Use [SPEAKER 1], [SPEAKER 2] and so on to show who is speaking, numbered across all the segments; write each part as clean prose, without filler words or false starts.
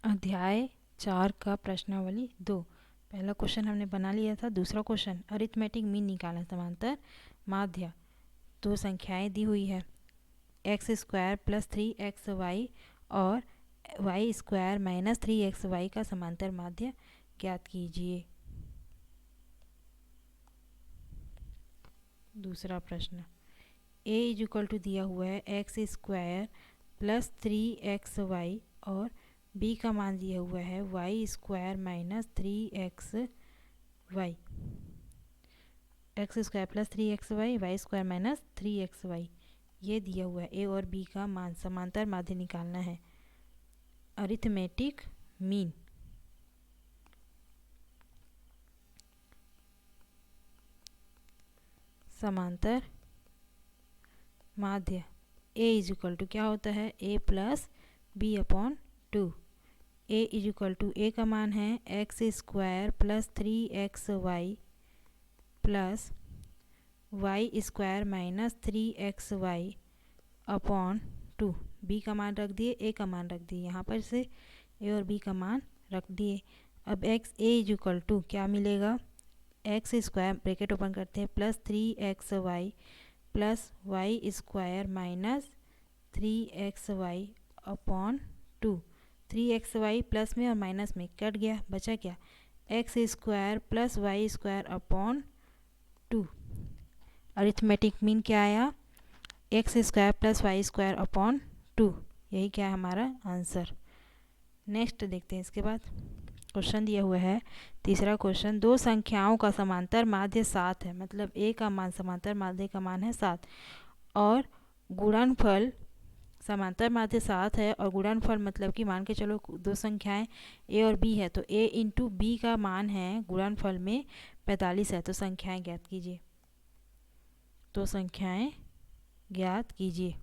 [SPEAKER 1] अध्याय 4 का प्रश्नावली 2। पहला क्वेश्चन हमने बना लिया था। दूसरा क्वेश्चन अरिथमेटिक मीन निकालना। समांतर माध्य। दो संख्याएं दी हुई है एक्स स्क्वायर प्लस 3xy और वाई स्क्वायर माइनस 3xy का समांतर माध्य ज्ञात कीजिए। दूसरा प्रश्न a इक्वल टू दिया हुआ है एक्स स्क्वायर प्लस 3xy और b का मान दिया हुआ है y square minus 3xy। X square plus 3xy y square minus 3xy ये दिया हुआ है। a और b का मान समांतर माध्य निकालना है। Arithmetic mean. समांतर माध्य a इज इक्वल टू क्या होता है a plus b upon 2। a is equal to a का मान है एक्स स्क्वायर प्लस 3xy प्लस y square minus 3xy upon 2। b का मान रख दिए, a का मान रख दिए, यहाँ पर से a और b का मान रख दिए। अब x a is equal to क्या मिलेगा एक्स स्क्वायर ब्रैकेट ओपन करते हैं प्लस 3xy प्लस y square minus 3xy upon 2। 3xy plus में और माइनस में कट गया, बचा क्या x square plus y square upon 2। Arithmetic mean क्या आया x square plus y square upon 2। यही क्या है हमारा आंसर। नेक्स्ट देखते हैं। इसके बाद क्वेश्चन दिया हुआ है तीसरा क्वेश्चन दो संख्याओं का समांतर माध्य 7 है। मतलब a का मान समांतर माध्य का मान है 7 और गुणनफल समांतर माध्य 7 है और गुणनफल मतलब कि मान के चलो दो संख्याएं a और b है तो a इंटू बी का मान है गुणनफल में 45 है। तो संख्याएं ज्ञात कीजिए। तो संख्याएं ज्ञात कीजिए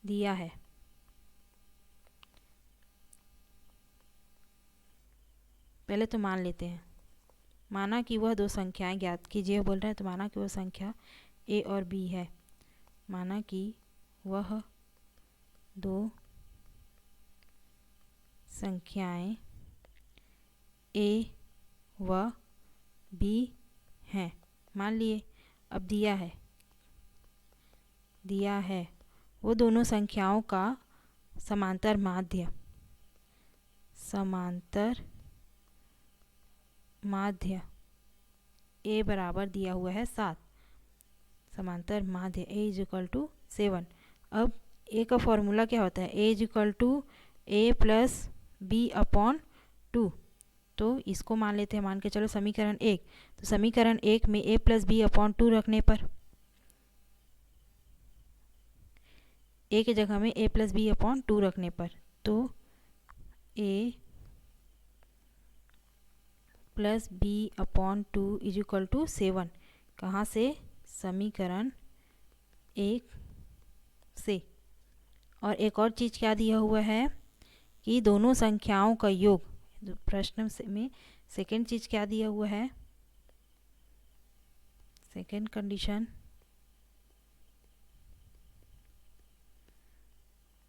[SPEAKER 1] दिया है। पहले तो मान लेते हैं। माना कि वह दो संख्याएं ज्ञात कीजिए बोल रहे हैं तो माना कि वह संख्या a और b है। माना कि वह दो संख्याएं a व b हैं। मान लिए। अब दिया है वो दोनों संख्याओं का समांतर माध्य a बराबर दिया हुआ है 7। समांतर माध्य a इज इक्वल टू 7। अब a का फॉर्मूला क्या होता है a is equal to a plus b upon 2। तो इसको मान लेते हैं। मान के चलो समीकरण 1। तो समीकरण 1 में a प्लस बी अपॉन 2 रखने पर a की जगह में a प्लस बी अपॉन 2 रखने पर तो a plus b upon 2 is equal to 7। कहाँ से समीकरण 1 से। और एक और चीज़ क्या दिया हुआ है कि दोनों संख्याओं का योग। प्रश्न में सेकंड चीज़ क्या दिया हुआ है सेकंड कंडीशन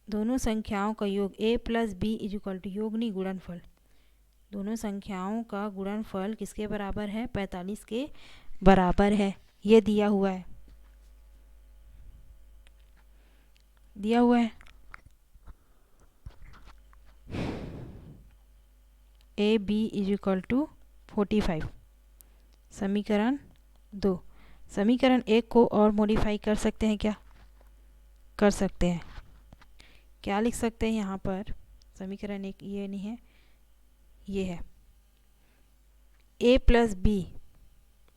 [SPEAKER 1] दोनों संख्याओं का योग a plus b is equal to योग नहीं गुणनफल। दोनों संख्याओं का गुणनफल किसके बराबर है 45 के बराबर है। ये दिया हुआ है a b is equal to 45। समीकरण 2। समीकरण 1 को और मॉडिफाई कर सकते हैं क्या कर सकते हैं। क्या लिख सकते हैं यहाँ पर समीकरण 1 ये नहीं है ये है a plus b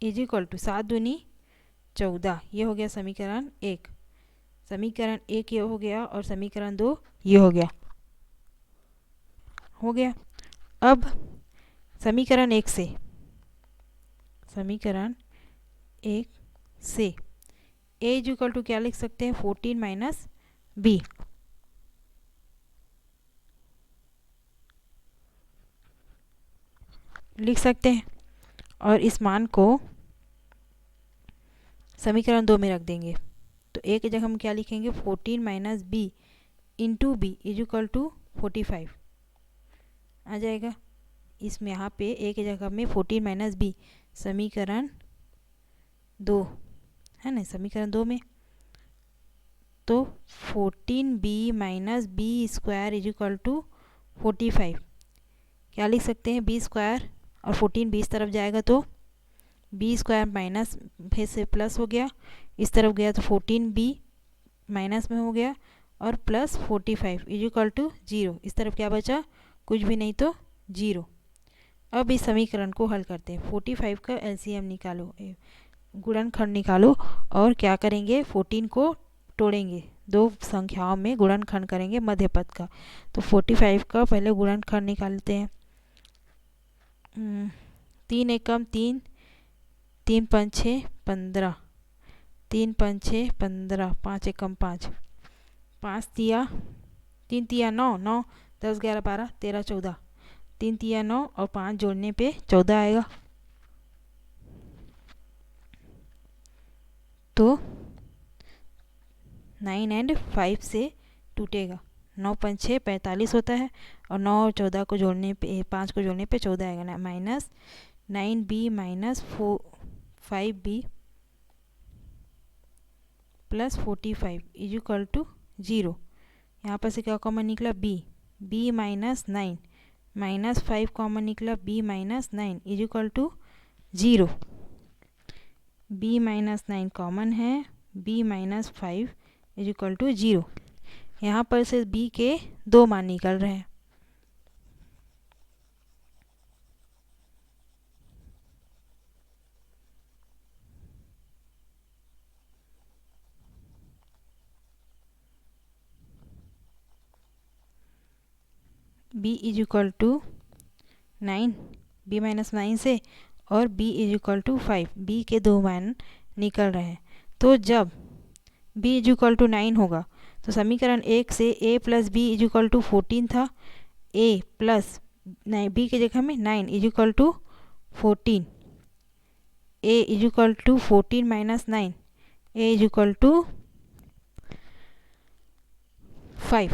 [SPEAKER 1] is equal to 7 दूनी 14। ये हो गया समीकरण 1। समीकरण 1 ये हो गया और समीकरण 2 ये हो गया अब समीकरण 1 से a इज इक्वल टू क्या लिख सकते हैं 14 माइनस बी। लिख सकते हैं और इस मान को समीकरण 2 में रख देंगे। तो a की जगह हम क्या लिखेंगे 14 minus b into b is equal to 45 आ जाएगा। इसमें यहाँ पे ए की जगह में 14 माइनस बी, समीकरण 2 है ना, समीकरण 2 में तो 14b minus b square is equal to 45। क्या लिख सकते हैं, बी स्क्वायर और 14 बीस तरफ जाएगा तो बी स्क्वायर माइनस फिर से प्लस हो गया, इस तरफ गया तो 14b माइनस में हो गया और प्लस 45 इज इक्वल टू 0। इस तरफ क्या बचा, कुछ भी नहीं तो 0। अब इस समीकरण को हल करते हैं। 45 का एलसीएम निकालो, गुणनखंड निकालो और क्या करेंगे, 14 को तोड़ेंगे, दो संख्याओं में गुणनखंड करेंगे मध्य पद का। तो 45 का पहले गुणनखंड निकालते हैं। 3 एकम 3, 3 पंच 6 15, 3 पंच 6 15, 5 एकम 5, 5 तिया 3 तिया 9, 9 10 11 12 13 14, 3 तिया 9 और 5 जोड़ने पे 14 आएगा। तो 9 एंड 5 से टूटेगा, 9 पंच 6 45 होता है और 9 और 14 को जोड़ने पे 5 को जोड़ने पे 14 आएगा ना, minus 9b minus 5b plus 45 is equal to 0। यहाँ पर से क्या कॉमन निकला, b माइनस 9 माइनस 5 कॉमन निकला, b minus 9 is equal to 0। b minus 9 common है, b minus 5 is equal to 0। यहाँ पर से b के दो मान निकल रहे हैं। b is equal to 9, b minus 9 से, और b is equal to 5, b के दो मान निकल रहे हैं। तो जब b इज इक्वल टू 9 होगा तो समीकरण 1 से a plus b is equal to 14 था, a प्लस b की जगह में 9 is equal to 14, a is equal to 14 minus 9, a is equal to 5,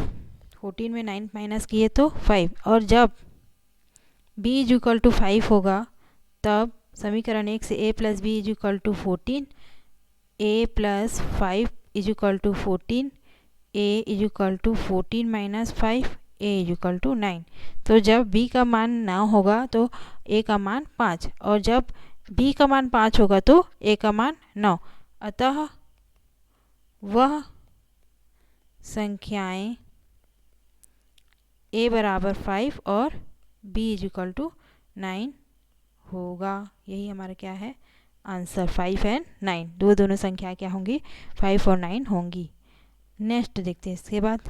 [SPEAKER 1] 14 में 9 माइनस किए तो 5। और जब b इज इक्वल टू 5 होगा तब समीकरण 1 से a plus b is equal to 14, a plus 5 is equal to 14, a is equal to 14 minus 5, a is equal to 9। तो जब b का मान 9 होगा तो a का मान 5, और जब b का मान 5 होगा तो a का मान 9। अतः वह संख्याएं a बराबर 5 और b इज इक्वल टू 9 होगा। यही हमारा क्या है आंसर, 5 एंड 9, दोनों संख्या क्या होंगी, 5 और 9 होंगी। नेक्स्ट देखते हैं इसके बाद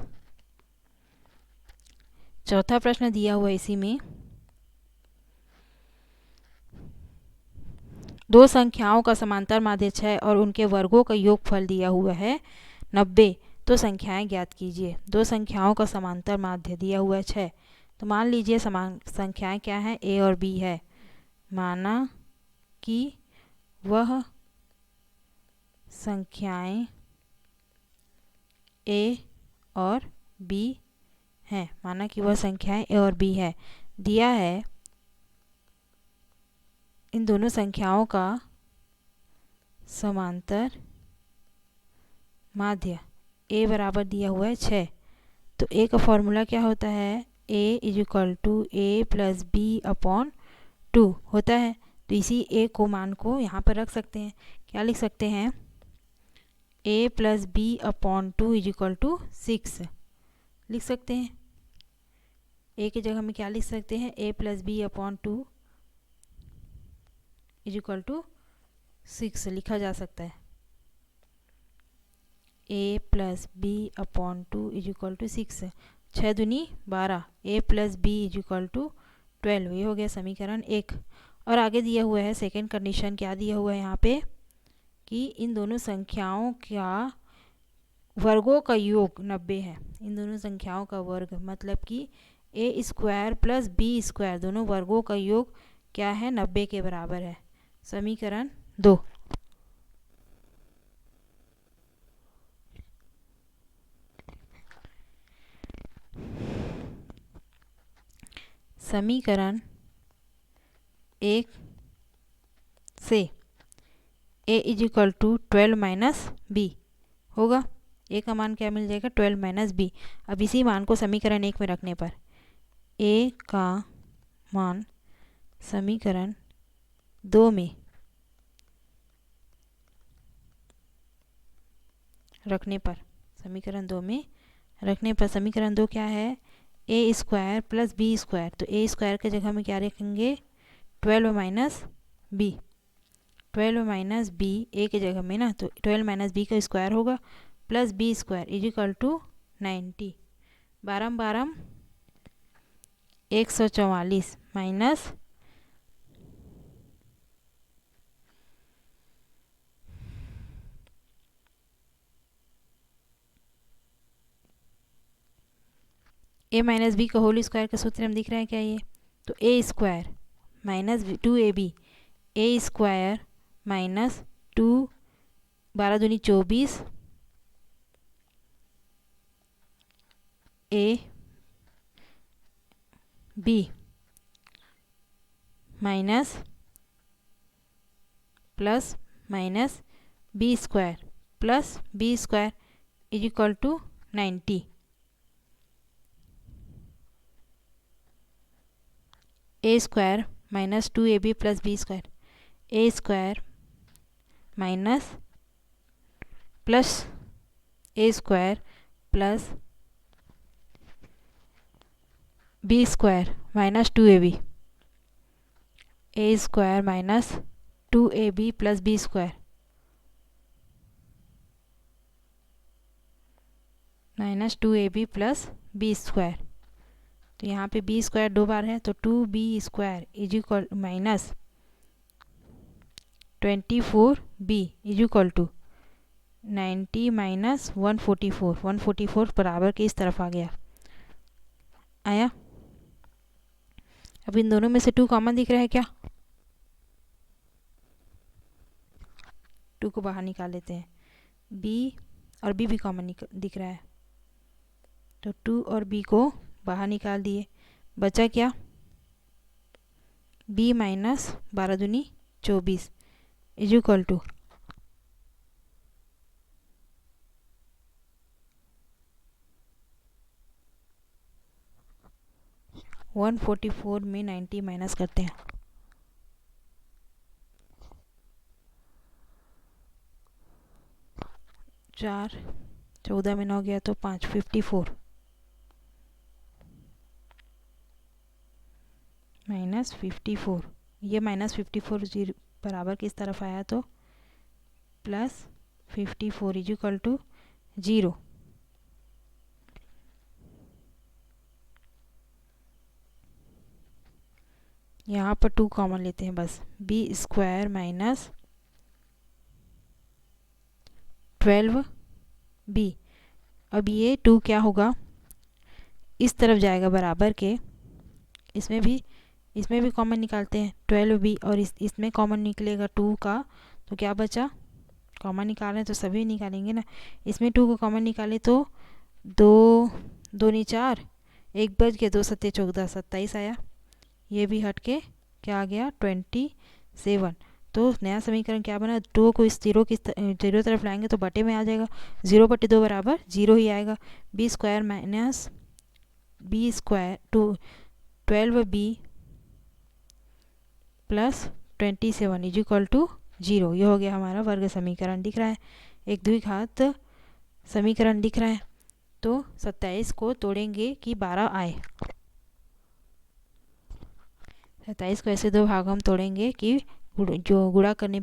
[SPEAKER 1] चौथा प्रश्न दिया हुआ इसी में, दो संख्याओं का समांतर माध्य 6 और उनके वर्गों का योगफल दिया हुआ है 90, तो संख्याएं ज्ञात कीजिए। दो संख्याओं का समांतर माध्य दिया हुआ है 6, तो मान लीजिए समान संख्याएं क्या है, a और b है। माना कि वह संख्याएं a और b हैं, माना कि वह संख्याएं a और b है। दिया है इन दोनों संख्याओं का समांतर माध्य a बराबर दिया हुआ है 6, तो a का फॉर्मूला क्या होता है, a is equal to a plus b upon 2 होता है। तो इसी a को मान को यहाँ पर रख सकते हैं, क्या लिख सकते हैं, a plus b upon 2 is equal to 6 लिख सकते हैं। a की जगह में क्या लिख सकते हैं, a plus b upon 2 is equal to 6 लिखा जा सकता है। a plus b upon 2 is equal to 6, 6 दूनी 12, a plus b is equal to 12, ये हो गया समीकरण 1। और आगे दिया हुआ है सेकेंड कंडीशन, क्या दिया हुआ है यहाँ पे कि इन दोनों संख्याओं का वर्गों का योग 90 है। इन दोनों संख्याओं का वर्ग मतलब कि a square plus b square दोनों वर्गों का योग क्या है, 90 के बराबर है। समीकरण 2। समीकरण 1 से a is equal to 12 minus b होगा। a का मान क्या मिल जाएगा? 12 माइनस बी। अब इसी मान को समीकरण 1 में रखने पर a का मान समीकरण 2 में रखने पर समीकरण 2 क्या है? A square plus b square. तो ए स्क्वायर के जगह में क्या रखेंगे? 12 minus b. 12 minus b a के जगह में ना, तो 12 माइनस बी का स्क्वायर होगा plus b square is equal to 90। 12 144 minus a minus b का होल स्क्वायर का सूत्र हम दिख रहा है क्या ये? तो a square minus 2ab, a square minus 2 12 दूनी 24 a b minus plus minus b square is equal to 90। A square minus 2ab plus b square, a square minus plus a square plus b square minus 2ab, a square minus 2ab plus b square minus 2ab plus b square. तो यहाँ पे B square 2 बार है, तो 2b square is equal माइनस 24b is equal to 90 minus 144 बराबर के इस तरफ आ गया। आया? अब इन दोनों में से 2 कॉमन दिख रहा है क्या? 2 को बाहर निकाल लेते हैं। b और b भी कॉमन दिख रहा है, तो 2 और b को बाहर निकाल दिए। बचा क्या? b माइनस 12 दूनी 24 इज इक्वल टू 144 में 90 माइनस करते हैं। 4 14 में 9 गया तो 5 54 माइनस 54। ये माइनस 54 जीरो बराबर किस तरफ आया? तो प्लस 54 इज इक्वल टू 0। यहाँ पर 2 कॉमन लेते हैं बस। B square minus 12b। अब ये 2 क्या होगा? इस तरफ जाएगा बराबर के। इसमें भी कॉमन निकालते हैं 12b, और इसमें कॉमन निकलेगा 2 का, तो क्या बचा? कॉमन निकाल रहे हैं तो सभी निकालेंगे ना। इसमें 2 को कॉमन निकाले तो 2 दूनी 4, 1 बच गया, 2 सत्ते 14 27 आया। ये भी हट के क्या आ गया? 27। तो नया समीकरण क्या बना? 2 को इस जीरो तरफ लाएंगे तो बटे में आ जाएगा। 0/2 बराबर 0 ही आएगा। B square minus b square 12b plus 27 is equal to 0। ये हो गया हमारा वर्ग समीकरण दिख रहा है, एक द्विघात समीकरण दिख रहा है। तो 27 को तोड़ेंगे कि 12 आए। 27 को ऐसे 2 भाग हम तोड़ेंगे कि जो गुणा करने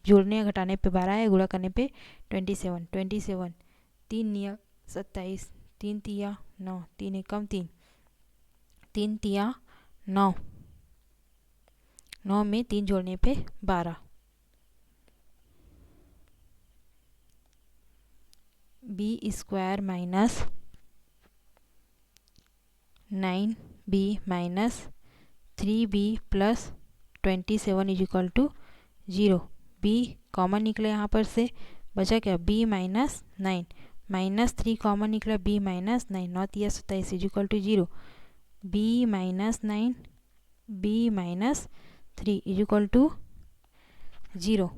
[SPEAKER 1] जोड़ने या घटाने पे 12 है, गुणा करने पे 27 3 निया 27, 3 तिया 9, 3 एकम 3, 3 तिया 9, 9 में 3 जोड़ने पे 12। B square minus 9b minus 3b plus 27 is equal to 0। b common निकला यहाँ पर से, बचा क्या? b माइनस 9 माइनस 3 कॉमन निकला, b माइनस 9, 9 तिया 27 is equal to 0। b minus 9 बी माइनस 3 इज इक्वल टू 0।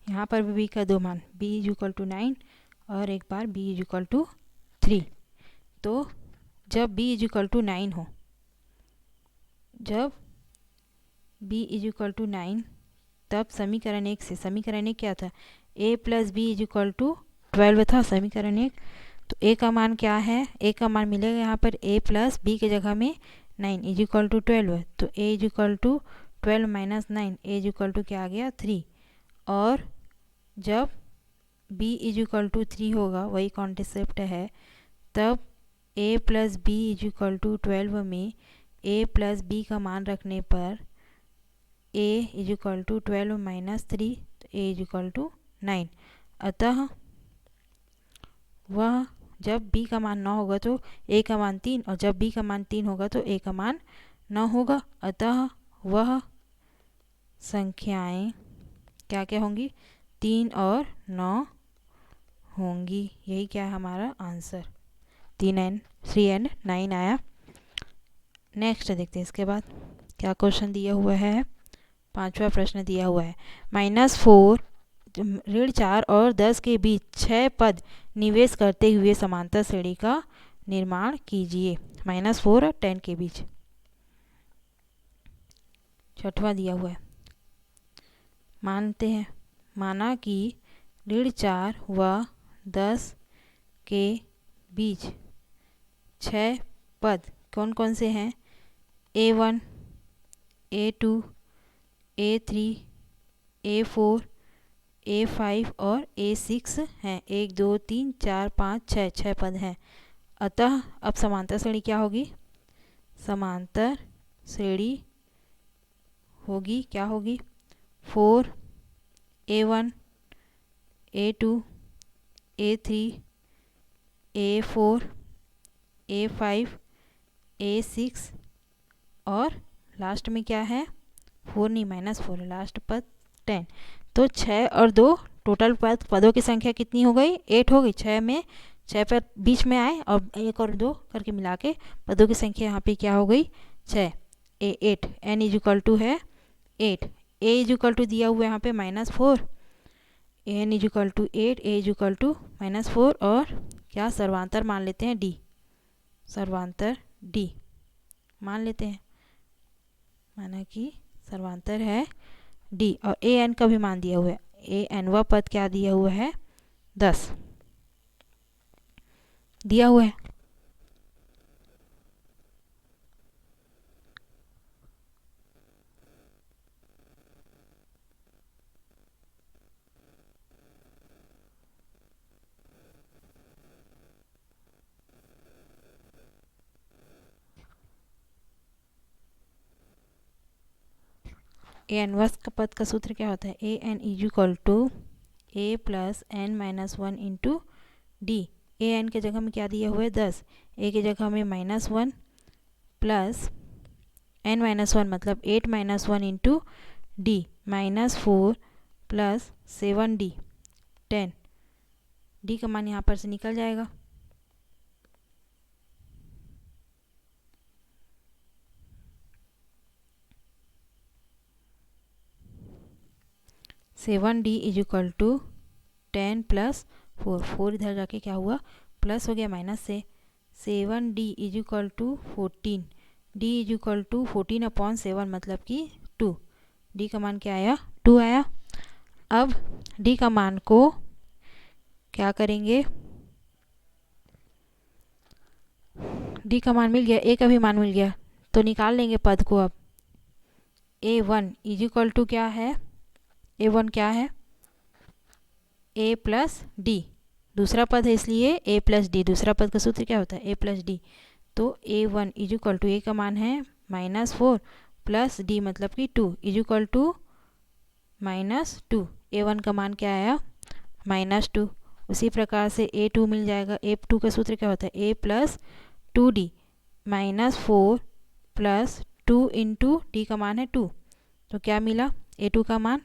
[SPEAKER 1] यहाँ पर भी b का दो मान, b इज इक्वल टू 9 और एक बार b इज इक्वल टू 3। तो जब b इज इक्वल टू 9 हो, जब b इज इक्वल टू 9, तब समीकरण 1 से, समीकरण 1 क्या था, a plus b is equal to 12 था समीकरण 1। तो a का मान क्या है, a का मान मिलेगा यहाँ पर a प्लस बी के जगह में 9 इज इक्वल टू 12। तो a is equal to 12 minus 9, a is equal to क्या आ गया 3। और जब b इज इक्वल टू 3 होगा, वही कॉन्सेप्ट है, तब a plus b is equal to 12 में a प्लस बी का मान रखने पर a is equal to 12 minus 3, तो a इज इक्वल टू 9। अतः वह जब b का मान 9 होगा तो a का मान 3, और जब b का मान 3 होगा तो a का मान 9 होगा। अतः वह संख्याएं क्या क्या होंगी, 3 और 9 होंगी। यही क्या है हमारा आंसर, 3 एंड 9 आया। नेक्स्ट देखते हैं इसके बाद क्या क्वेश्चन दिया हुआ है। 5वां प्रश्न दिया हुआ है, -4 ऋण 4 और 10 के बीच 6 पद निवेश करते हुए समांतर श्रेणी का निर्माण कीजिए। -4 और 10 के बीच। 6वां दिया हुआ है, मानते हैं, माना कि ऋण 4 व 10 के बीच 6 पद कौन कौन से हैं, A1, A2, A3, A4, A5 और A6 हैं। 1 2 3 4 5 6 6 पद हैं। अतः अब समांतर श्रेणी क्या होगी, समांतर श्रेणी होगी, क्या होगी, 4 A1, A2, A3, A4, A5, A6 और लास्ट में क्या है, 4 नहीं -4 लास्ट पद 10। तो 6 और 2 टोटल पदों की संख्या कितनी हो गई, 8 हो गई। 6 में 6 पद बीच में आए और 1 और 2 करके मिला के पदों की संख्या यहाँ पे क्या हो गई, 6। 8 n इज इक्वल टू है 8, a इज इक्वल टू दिया हुआ है यहाँ पे -4, n is equal to 8, a is equal to -4 और क्या सर्वांतर मान लेते हैं d, सर्वांतर d मान लेते हैं, माना कि सर्वांतर है d। और a n का भी मान दिया हुआ है, a n वा पद क्या दिया हुआ है, 10 दिया हुआ है। ए एन वर्स का पद का सूत्र क्या होता है, a n is equal to a plus n minus 1 into d. A n के जगह में क्या दिया हुआ है, 10, ए की जगह में -1 प्लस एन माइनस 1 मतलब 8 minus 1 into d, -4 plus 7d 10। D का मान यहाँ पर से निकल जाएगा, seven d is equal to 10 plus 4, 4 इधर जाके क्या हुआ प्लस हो गया माइनस से, 7d is equal to 14, d is equal to 14/7 मतलब कि 2। d का मान क्या आया, 2 आया। अब d का मान को क्या करेंगे, d का मान मिल गया, a का भी मान मिल गया, तो निकाल लेंगे पद को। अब a1 इज इक्वल टू क्या है, a1 क्या है, a प्लस डी, दूसरा पद है इसलिए a प्लस डी, दूसरा पद का सूत्र क्या होता है, a प्लस डी। तो a1 is equal to, a का मान है -4 प्लस d मतलब कि 2 इज इक्वल टू -2। a1 का मान क्या आया, -2। उसी प्रकार से a2 मिल जाएगा, a2 का सूत्र क्या होता है, a plus 2d -4 plus 2 into D का मान है 2, तो क्या मिला A2 का मान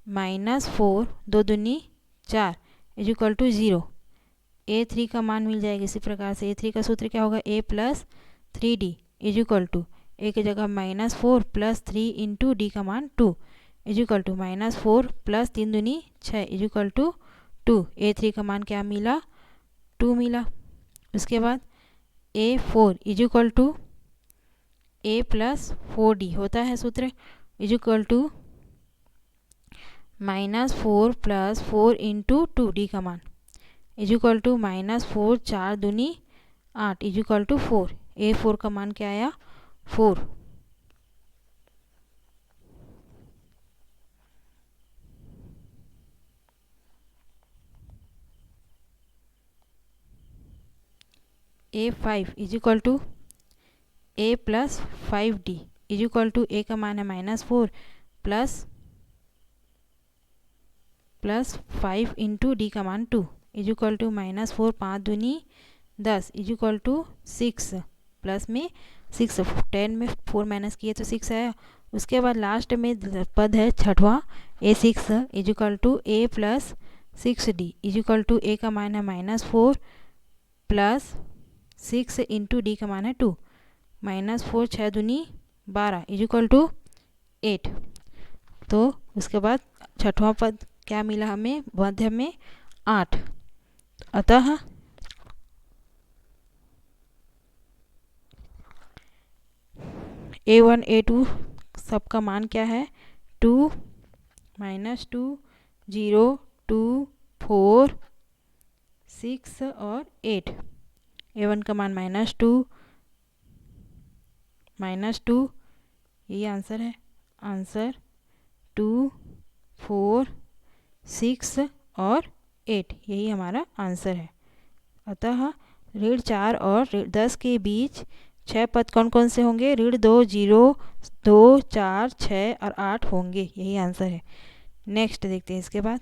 [SPEAKER 1] -4 2 दूनी 4 इक्वल टू 0। A3 का मान मिल जाएगा इसी प्रकार से। A3 का सूत्र क्या होगा A plus 3D equal to A की जगह -4 प्लस 3 इंटू डी का मान 2 इक्वल टू -4 प्लस 3 दूनी 6 इक्वल टू 2। A3 का मान क्या मिला 2 मिला। उसके बाद A4 equal to A plus 4D होता है सूत्र equal to -4 plus 4 into 2 d का मान इक्वल टू -4 4 दूनी 8 इक्वल टू 4। A4 का मान क्या आया 4। A5 equal to A plus 5D equal to A का मान है -4 प्लस 5 इंटू डी का मान 2 इक्वल टू -4 5 दूनी 10 इक्वल टू 6 प्लस में 6 10 में 4 माइनस किए तो 6 आया। उसके बाद लास्ट में पद है छठवां A6 equal to A plus 6D equal to A का मान है -4 प्लस 6 इंटू डी का मान है 2 -4 6 दूनी 12 इक्वल टू 8। तो उसके बाद छठवां पद क्या मिला हमें मध्य में 8। अतः A1 A2 सबका मान क्या है 2 -2 0 2 4 6 और 8। A1 का मान -2 यही आंसर है। आंसर 2 4 6 और 8 यही हमारा आंसर है। अतः ऋण 4 और ऋण 10 के बीच 6 पद कौन कौन से होंगे ऋण 2 0 2 4 6 और 8 होंगे, यही आंसर है। नेक्स्ट देखते हैं इसके बाद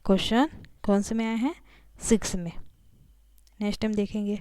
[SPEAKER 1] क्वेश्चन कौन से में आए हैं 6 में। नेक्स्ट टाइम देखेंगे।